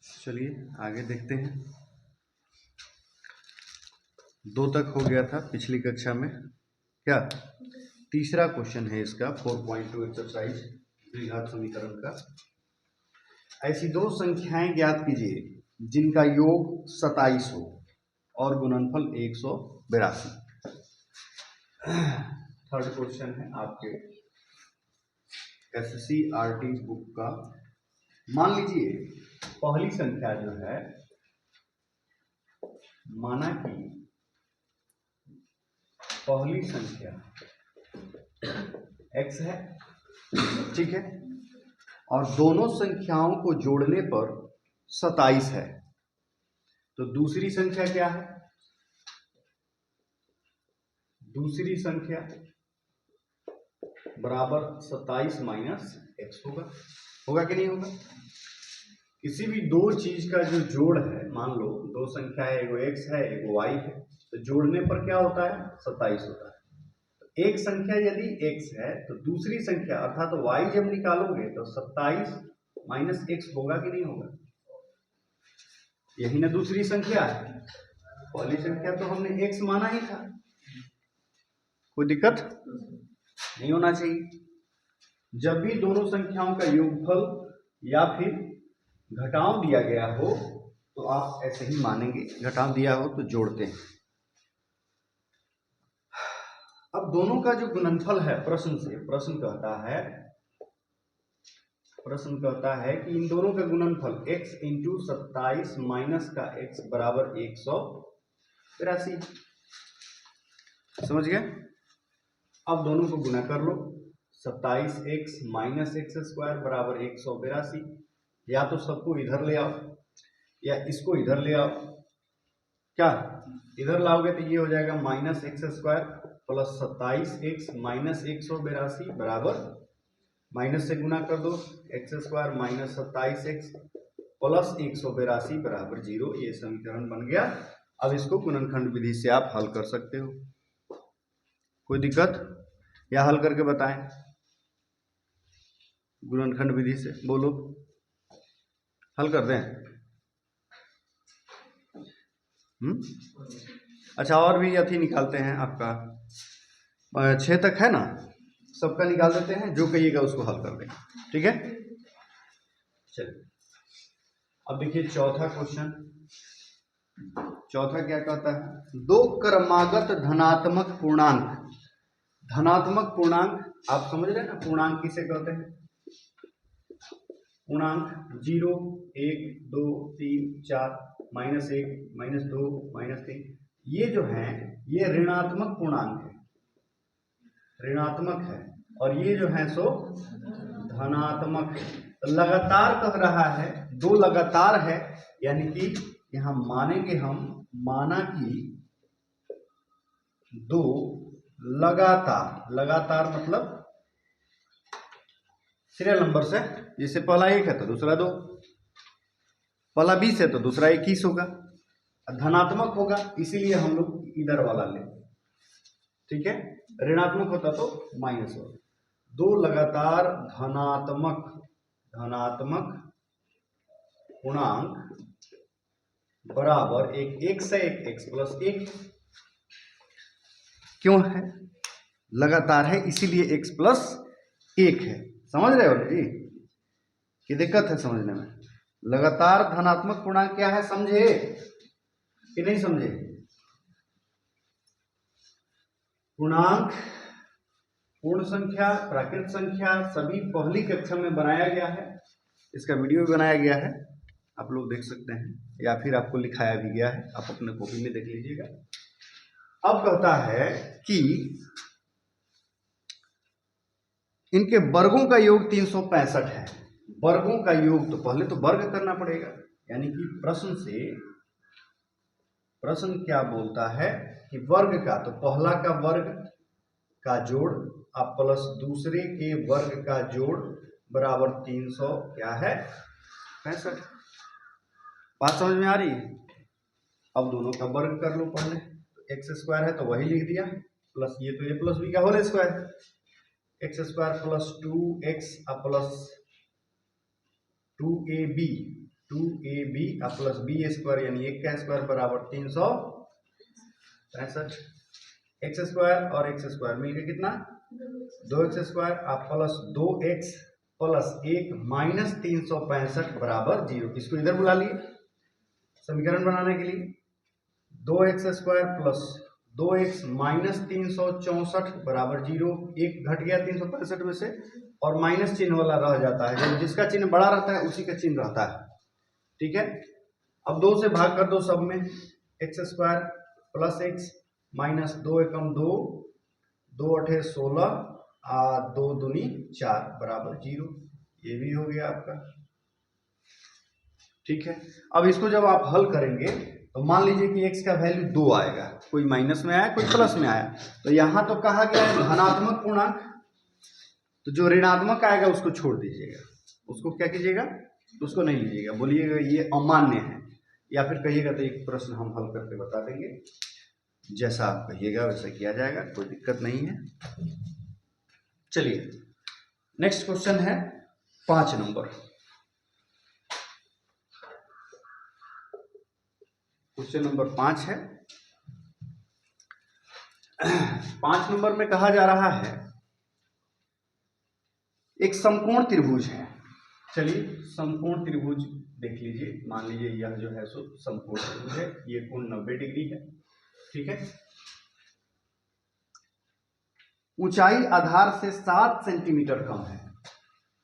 चलिए आगे देखते हैं। 2 तक हो गया था पिछली कक्षा में। क्या तीसरा क्वेश्चन है इसका 4.2 एक्सरसाइज द्विघात समीकरण का। ऐसी दो संख्याएं ज्ञात कीजिए जिनका योग 27 हो और गुणनफल 182। थर्ड क्वेश्चन है आपके SCRT बुक का। मान लीजिए पहली संख्या जो है, माना कि पहली संख्या x है, ठीक है, और दोनों संख्याओं को जोड़ने पर 27 है, तो दूसरी संख्या क्या है? दूसरी संख्या बराबर 27 माइनस x होगा कि नहीं होगा? किसी भी दो चीज का जो जोड़ है, मान लो दो संख्या है, एगो x है एगो y है, तो जोड़ने पर क्या होता है? 27 होता है। तो एक संख्या यदि x है तो दूसरी संख्या अर्थात तो y जब निकालोगे तो 27 माइनस x होगा कि नहीं होगा? यही ना दूसरी संख्या है। पहली संख्या तो हमने x माना ही था, कोई दिक्कत नहीं होना चाहिए। जब भी दोनों संख्याओं का योगफल या फिर घटाव दिया गया हो तो आप ऐसे ही मानेंगे, घटाव दिया हो तो जोड़ते हैं। अब दोनों का जो गुणनफल है, प्रश्न कहता है कि इन दोनों का गुणनफल x इंटू 27 माइनस का x बराबर 182। समझ गए? अब दोनों को गुणा कर लो। 27x माइनस एक्स स्क्वायर बराबर 182। या तो सबको इधर ले आओ या इसको इधर ले आओ। क्या इधर लाओगे तो ये हो जाएगा minus x square plus 27x minus 182 बराबर, माइनस से गुना कर दो, x square minus 27x plus 182 बराबर 0। ये समीकरण बन गया। अब इसको गुणनखंड विधि से आप हल कर सकते हो। कोई दिक्कत? या हल करके बताएं गुणनखंड विधि से, बोलो हल कर दें। अच्छा, और भी अथी निकालते हैं आपका 6 तक है ना, सबका निकाल देते हैं, जो कहिएगा उसको हल कर देंगे, ठीक है? चलिए अब देखिए चौथा क्वेश्चन। चौथा क्या कहता है? दो क्रमागत धनात्मक पूर्णांक आप समझ रहे हैं ना, पूर्णांक किसे कहते हैं? पूर्णांक 0 1 2 3 4 -1 -2 -3, ये जो है ये ऋणात्मक पूर्णांक है, ऋणात्मक है, और ये जो है सो धनात्मक है। लगातार कह रहा है, दो लगातार है, यानी कि यहां मानेंगे हम, माना कि दो लगातार मतलब सीरियल नंबर से, जैसे पहला 1 है तो दूसरा 2, पहला 20 है तो दूसरा 21 होगा, धनात्मक होगा, इसीलिए हम लोग इधर वाला ले, ठीक है? ऋणात्मक होता तो माइनस होगा। दो लगातार धनात्मक पूर्णांक बराबर एक x है, एक x प्लस 1। क्यों है? लगातार है इसीलिए x प्लस 1 है। समझ रहे हो जी? कि दिक्कत है समझने में? लगातार धनात्मक पूर्णांक क्या है, समझे कि नहीं समझे? पूर्णांक, पूर्ण संख्या, प्राकृत संख्या सभी पहली कक्षा में बनाया गया है, इसका वीडियो भी बनाया गया है, आप लोग देख सकते हैं, या फिर आपको लिखाया भी गया है, आप अपने कॉपी में देख लीजिएगा। अब कहता है कि इनके वर्गों का योग 365 है। वर्गों का योग, तो पहले तो वर्ग करना पड़ेगा, यानी कि प्रश्न क्या बोलता है कि वर्ग का, तो पहला का वर्ग का जोड़ अब प्लस दूसरे के वर्ग का जोड़ बराबर 300 क्या है 65। बात समझ में आ रही है? अब दोनों का वर्ग कर लो पहले, तो एक्स स्क्वायर है तो वही लिख दिया, प्लस ये तो ए प्लस बी का whole square, x square plus 2x plus 2ab 2ab plus b square यानी 1 का स्क्वायर बराबर 365। एक्स स्क्वायर और एक्स स्क्वायर मिलकर कितना 2x square plus 2x plus 1 minus 365 बराबर 0। इसको इधर बुला लिए समीकरण बनाने के लिए। 2x square plus 2x minus 364 बराबर 0। एक घट गया 365 में से और माइनस चिन्ह वाला रह जाता है, जब जिसका चिन्ह बड़ा रहता है उसी का चिन्ह रहता है। ठीक है, अब 2 से भाग कर दो सब में। X square plus x minus 2 एकम 2, 2 अठे 16 2 दूनी 4 बराबर 0। ये भी हो गया आपका। ठीक है, अब इसको जब आप हल करेंगे तो मान लीजिए कि x का वैल्यू 2 आएगा, कोई माइनस में आया कोई प्लस में आया, तो यहां तो कहा गया है धनात्मक पूर्णांक, तो जो ऋणात्मक आएगा उसको छोड़ दीजिएगा, उसको क्या कीजिएगा, उसको नहीं लीजिएगा, बोलिएगा ये अमान्य है, या फिर कहिएगा तो एक प्रश्न हम हल करके बता देंगे। जैसा आप कहिएगा वैसा किया जाएगा, कोई दिक्कत नहीं है। चलिए नेक्स्ट क्वेश्चन है 5 नंबर। क्वेश्चन नंबर 5 है। 5 नंबर में कहा जा रहा है एक समकोण त्रिभुज है। चलिए समकोण त्रिभुज देख लीजिए, मान लीजिए यह जो है सो समकोण त्रिभुज है, ये कोण 90 डिग्री है। ठीक है, ऊंचाई आधार से 7 सेंटीमीटर कम है।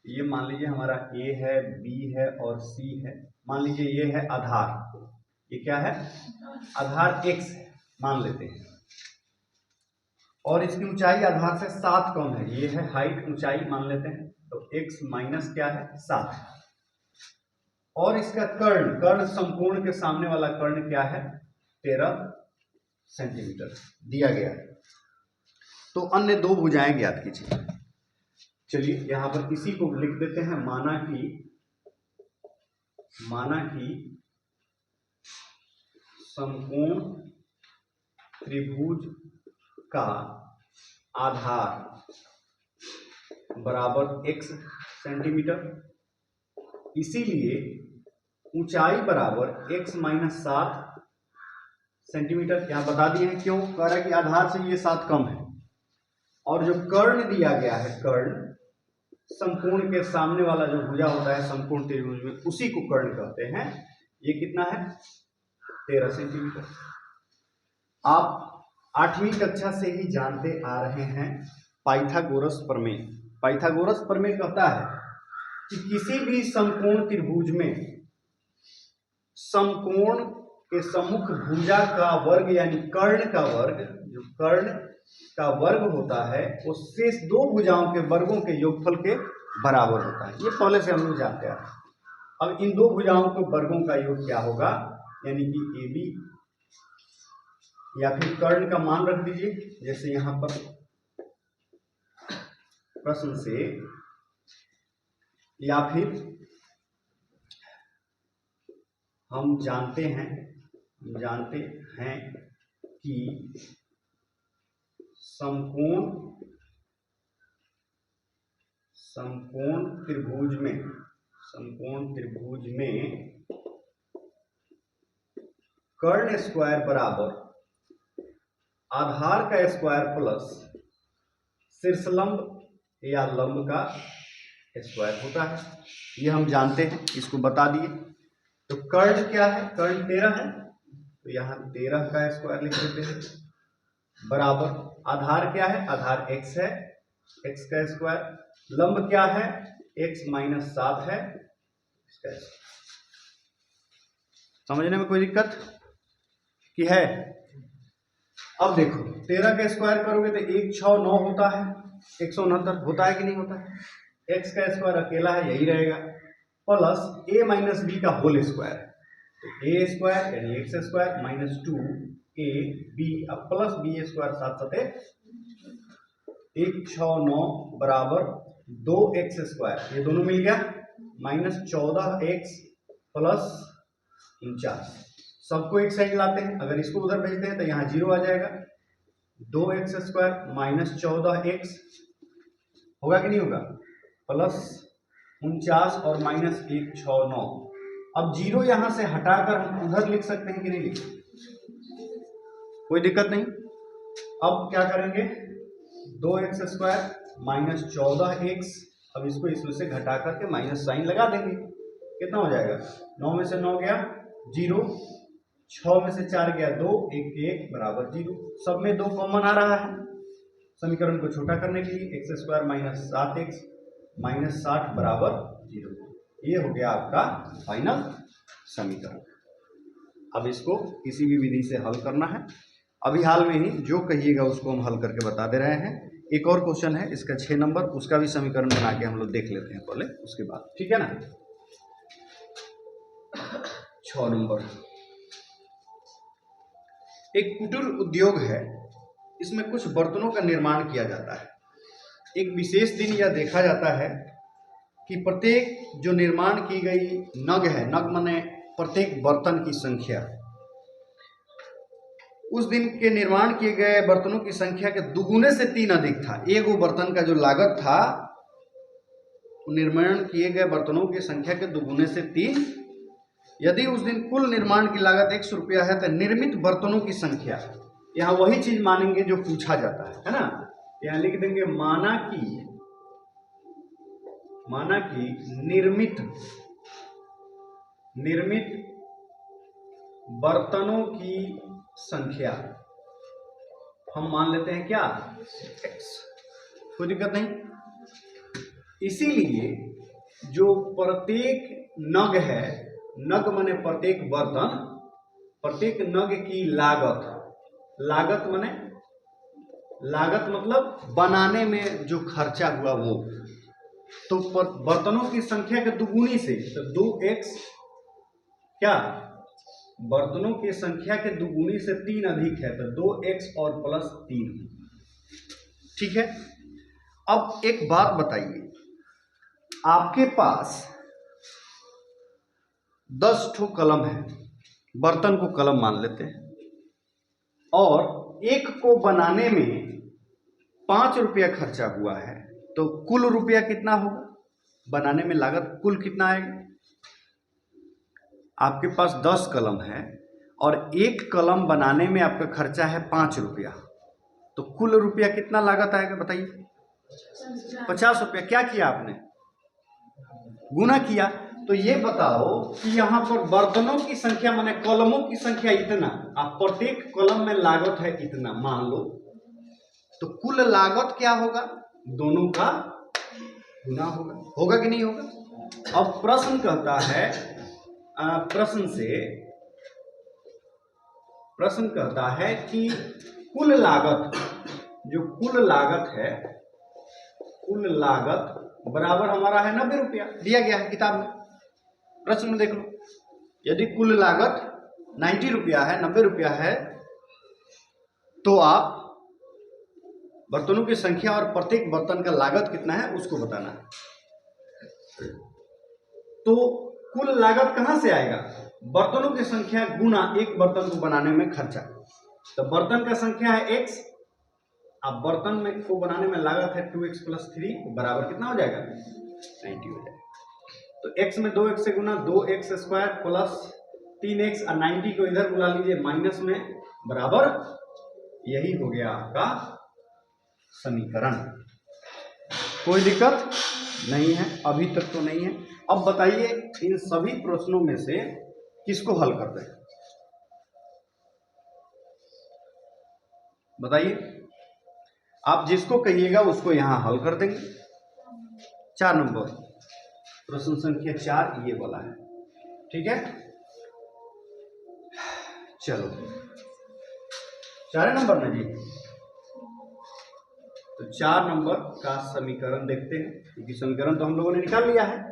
ये मान लीजिए हमारा ए है, बी है और सी है। मान लीजिए ये है आधार, ये क्या है आधार x है मान लेते हैं, और इसकी ऊंचाई आधार से 7 कम है। ये है हाइट, ऊंचाई मान लेते हैं, तो x माइनस क्या है 7 है। और इसका कर्ण, कर्ण समकोण के सामने वाला कर्ण क्या है 13 सेंटीमीटर दिया गया है। तो अन्य 2 भुजाएं ज्ञात कीजिए। चलिए यहां पर इसी को लिख देते हैं, माना कि समकोण त्रिभुज का आधार बराबर x सेंटीमीटर, इसीलिए ऊंचाई बराबर x माइनस 7 सेंटीमीटर। यहां बता दिए हैं क्यों, कह रहा है कि आधार से ये 7 कम है, और जो कर्ण दिया गया है, कर्ण समकोण के सामने वाला जो भुजा होता है समकोण त्रिभुज में, उसी को कर्ण कहते हैं। ये कितना है 13 सेंटीमीटर। आप 8वीं कक्षा से ही जानते आ रहे हैं पाइथागोरस प्रमेय। पाइथागोरस प्रमेय कहता है कि किसी भी समकोण त्रिभुज में समकोण के सम्मुख भुजा का वर्ग यानी कर्ण का वर्ग, जो कर्ण का वर्ग होता है वो शेष 2 भुजाओं के वर्गों के योगफल के बराबर होता है। ये पहले से हम लोग जानते हैं। अब इन 2 भुजाओं के वर्गों का योग क्या होगा, यानी कि AB, या फिर कर्ण का मान रख दीजिए, जैसे यहां पर प्रश्न से, या फिर हम जानते हैं कि समकोण त्रिभुज में कर्ण स्क्वायर बराबर आधार का स्क्वायर प्लस शीर्षलंब या लंब का स्क्वायर होता है। ये हम जानते हैं, इसको बता दिए। तो कर्ण क्या है, कर्ण 13 है, तो यहाँ 13 का स्क्वायर लिख देते हैं, बराबर आधार क्या है, आधार x है, x का स्क्वायर, लंब क्या है x माइनस 7 है, इसका समझने में कोई दिक्कत की है? अब देखो 13 का स्क्वायर करोगे तो 1 6 9 होता है, 169 होता है कि नहीं होता है। x का स्क्वायर अकेला है, यही रहेगा, प्लस a माइनस बी का होल स्क्वायर, तो a स्क्वायर यानी x स्क्वायर माइनस 2ab अब प्लस b स्क्वायर 7 7 1 6 9 बराबर 2x स्क्वायर, ये दोनों मिल गया, माइनस 14x प्लस 49। सबको एक साइड लाते हैं, अगर इसको उधर भेजते हैं तो यहाँ 0 आ जाएगा। 2x स्क्वायर माइनस 14x होगा कि नहीं होगा, प्लस 49 और माइनस 1 6 9, अब 0 यहां से हटाकर हम उधर लिख सकते हैं कि नहीं लिख सकते? कोई दिक्कत नहीं। अब क्या करेंगे, 2x² माइनस 14x, अब इसको इसमें से घटा करके माइनस साइन लगा देंगे। कितना हो जाएगा, 9 में से 9 गया 0, 6 में से 4 गया 2, 1 के 1 बराबर 0। सब में 2 कॉमन आ रहा है। समीकरण को छोटा करने के लिए x² माइनस 7x माइनस 60 बराबर 0। ये हो गया आपका फाइनल समीकरण। अब इसको किसी भी विधि से हल करना है। अभी हाल में ही जो कहिएगा उसको हम हल करके बता दे रहे हैं। एक और क्वेश्चन है इसका 6 नंबर, उसका भी समीकरण बना के हम लोग देख लेते हैं पहले, उसके बाद, ठीक है ना। 6 नंबर, एक कुटीर उद्योग है, इसमें कुछ बर्तनों का निर्माण किया जाता है। एक विशेष दिन यह देखा जाता है कि प्रत्येक जो निर्माण की गई नग है, नग माने प्रत्येक बर्तन की संख्या, उस दिन के निर्माण किए गए बर्तनों की संख्या के दुगुने से 3 अधिक था। एक वो बर्तन का जो लागत था, निर्माण किए गए बर्तनों की संख्या के दुगुने से 3। यदि उस दिन कुल निर्माण की लागत 100 रुपया है तो निर्मित बर्तनों की संख्या, यहाँ वही चीज मानेंगे जो पूछा जाता है ना। यहाँ लिख देंगे माना कि निर्मित बर्तनों की संख्या हम मान लेते हैं क्या, x। कोई दिक्कत नहीं। इसीलिए जो प्रत्येक नग है, नग माने प्रत्येक बर्तन, प्रत्येक नग की लागत माने लागत मतलब बनाने में जो खर्चा हुआ वो, तो बर्तनों की संख्या के दुगुनी से, तो 2x क्या, बर्तनों की संख्या के दुगुनी से 3 अधिक है, तो 2x और प्लस 3। ठीक है। अब एक बात बताइए, आपके पास 10 ठो कलम है, बर्तन को कलम मान लेते हैं, और एक को बनाने में 5 रुपया खर्चा हुआ है, तो कुल रुपया कितना होगा, बनाने में लागत कुल कितना आएगा। आपके पास 10 कलम है और एक कलम बनाने में आपका खर्चा है 5 रुपया, तो कुल रुपया कितना लागत आएगा बताइए, 50 रुपया। क्या किया आपने, गुना किया। तो ये बताओ कि यहाँ पर बर्तनों की संख्या माने कलमों की संख्या इतना, आप प्रत्येक कलम में लागत है इतना मान लो, तो कुल लागत क्या होगा, दोनों का गुना होगा कि नहीं होगा। अब प्रश्न कहता है, प्रश्न कहता है कि कुल लागत, जो कुल लागत है, कुल लागत बराबर हमारा है 90 रुपया, दिया गया है किताब में, प्रश्न में देख लो। यदि कुल लागत 90 रुपया है, 90 रुपया है, तो आप बर्तनों की संख्या और प्रत्येक बर्तन का लागत कितना है उसको बताना है। तो कुल लागत कहां से आएगा, बर्तनों की संख्या गुना एक बर्तन को बनाने में खर्चा। तो बर्तन का संख्या है x, अब बर्तन में को बनाने में लागत है 2x + 3 बराबर कितना हो जाएगा, 90 हो जाएगा। तो x में 2x से गुना, 2x² प्लस 3x, और 90 को इधर बुला लीजिए माइनस में, बराबर, यही हो गया आपका समीकरण। कोई दिक्कत नहीं है, अभी तक तो नहीं है। अब बताइए इन सभी प्रश्नों में से किसको हल करते हैं, बताइए। आप जिसको कहिएगा उसको यहां हल कर देंगे। 4 नंबर प्रश्न संख्या 4 ये वाला है, ठीक है। चलो 4 नंबर में जी, तो 4 नंबर का समीकरण देखते हैं, क्योंकि समीकरण तो हम लोगों ने निकाल लिया है।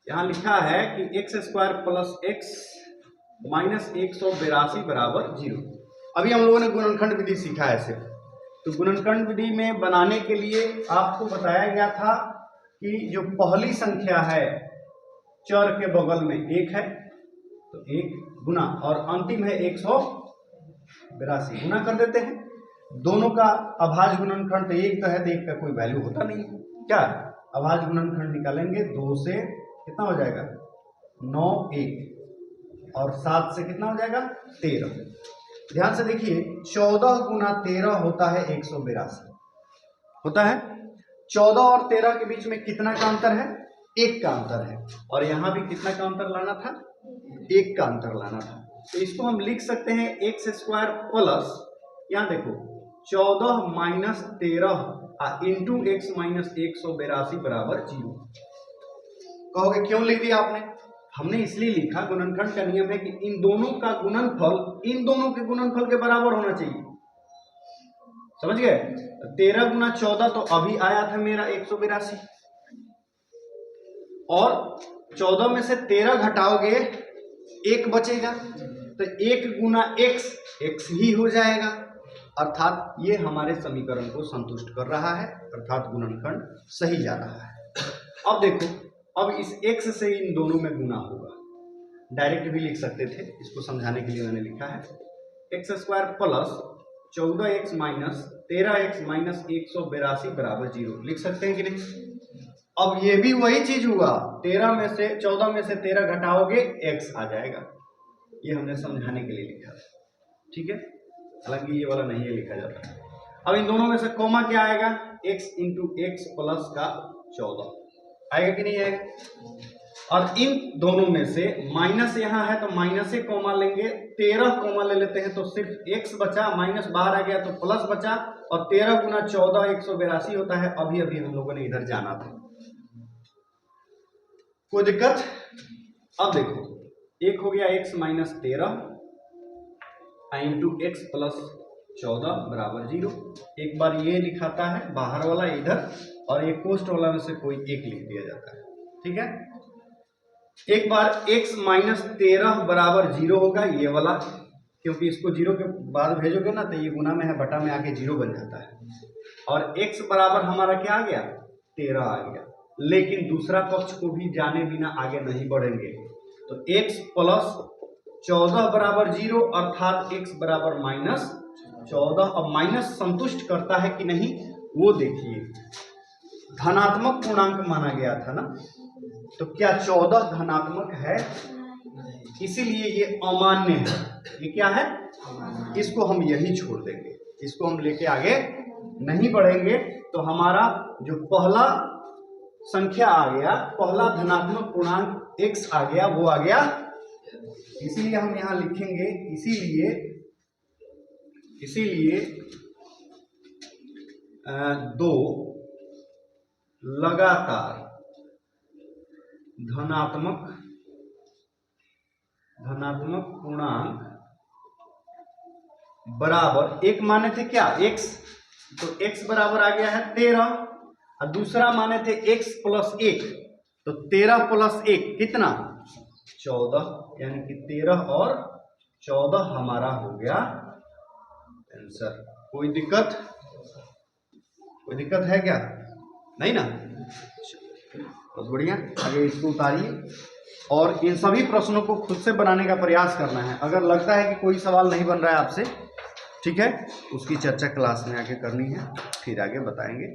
यहां लिखा है कि x² + x माइनस 182 बराबर 0। अभी हम लोगों ने गुणनखंड विधि सीखा है सिर्फ, तो गुणनखंड विधि में बनाने के लिए आपको बताया गया था कि जो पहली संख्या है चर के बगल में 1 है, तो 1 गुना, और अंतिम है 182, गुना कर देते हैं। दोनों का अभाज्य गुणनखंड, तो 1 का है तो 1 का कोई वैल्यू होता नहीं है, क्या अभाज्य गुणनखंड निकालेंगे, 2 से कितना हो जाएगा 9 1 और 7 से कितना हो जाएगा 13। ध्यान से देखिए 14 गुना 13 होता है 182 होता है। 14 और 13 के बीच में कितना का अंतर है? 1 का अंतर है। और यहां भी कितना का अंतर लाना था? 1 का अंतर लाना था। तो इसको हम लिख सकते हैं एक्स स्क्वायर प्लस, यहां देखो 14 माइनस 13 इंटू एक्स माइनस 182 बराबर 0। कहोगे क्यों लिख दिया आपने? हमने इसलिए लिखा, गुणनखंड का नियम है कि इन दोनों का गुणनफल इन दोनों के गुणनफल के बराबर होना चाहिए। समझ गए? 13 गुना 14 तो अभी आया था मेरा 182 और 14 में से 13 घटाओगे 1 बचेगा, तो 1 गुना x ही हो जाएगा। अर्थात ये हमारे समीकरण को संतुष्ट कर रहा है, अर्थात गुणनखंड सही जा रहा है। अब देखो, अब इस x से इन दोनों में गुना होगा। डायरेक्ट भी लिख सकते थे, इसको समझाने के लिए मैंने लिखा है x square plus 14x minus 13x minus 182 बराबर 0। लिख सकते हैं कि नहीं? अब ये भी वही चीज हुआ, 14 में से 13 घटाओगे x आ जाएगा। ये हमने समझाने के लिए लिखा है, ठीक है? हालांकि ये वाला नहीं है लिखा जाता है। अब इन दोनों में से कॉमा क्या आएगा? x इंटू एक्स प्लस का 14 आएगा कि नहीं आएगा? और इन दोनों में से माइनस यहाँ है तो माइनस से कॉमा लेंगे, 13 कॉमा ले लेते हैं तो सिर्फ x बचा, माइनस बाहर आ गया तो प्लस बचा, और 13 गुना 14 182 होता है। अभी अभी हम लोगों ने इधर जाना था, कोई दिक्कत? अब देखो, एक हो गया x minus 13 into x plus 14 बराबर 0। एक बार ये लिखाता है बाहर वाला इधर, और एक पोस्ट वाला में से कोई एक लिख दिया जाता है, ठीक है? एक बार x माइनस 13 बराबर 0 होगा, ये वाला, क्योंकि इसको 0 के बाद भेजोगे ना तो ये गुना में है, बटा में आके 0 बन जाता है। और x बराबर हमारा क्या आ गया? 13 आ गया। लेकिन दूसरा पक्ष को भी जाने बिना आगे नहीं बढ़ेंगे, तो x प्लस 14 बराबर 0 अर्थात x बराबर माइनस 14। अब माइनस संतुष्ट करता है कि नहीं वो देखिए, धनात्मक पूर्णांक माना गया था ना, तो क्या 14 धनात्मक है? इसीलिए ये अमान्य है। ये क्या है? इसको हम यही छोड़ देंगे, इसको हम लेके आगे नहीं बढ़ेंगे। तो हमारा जो पहला संख्या आ गया, पहला धनात्मक पूर्णांक x आ गया, वो आ गया। इसीलिए हम यहां लिखेंगे, इसीलिए 2 लगातार धनात्मक पूर्णांक बराबर, एक माने थे क्या? x, तो x बराबर आ गया है 13, और दूसरा माने थे x प्लस 1, तो 13 प्लस 1 कितना? 14, यानी कि 13 और 14 हमारा हो गया आंसर। कोई दिक्कत है क्या? नहीं ना? बहुत बढ़िया। आगे इसको उतारिए और इन सभी प्रश्नों को खुद से बनाने का प्रयास करना है। अगर लगता है कि कोई सवाल नहीं बन रहा है आपसे, ठीक है, उसकी चर्चा क्लास में आके करनी है, फिर आगे बताएंगे।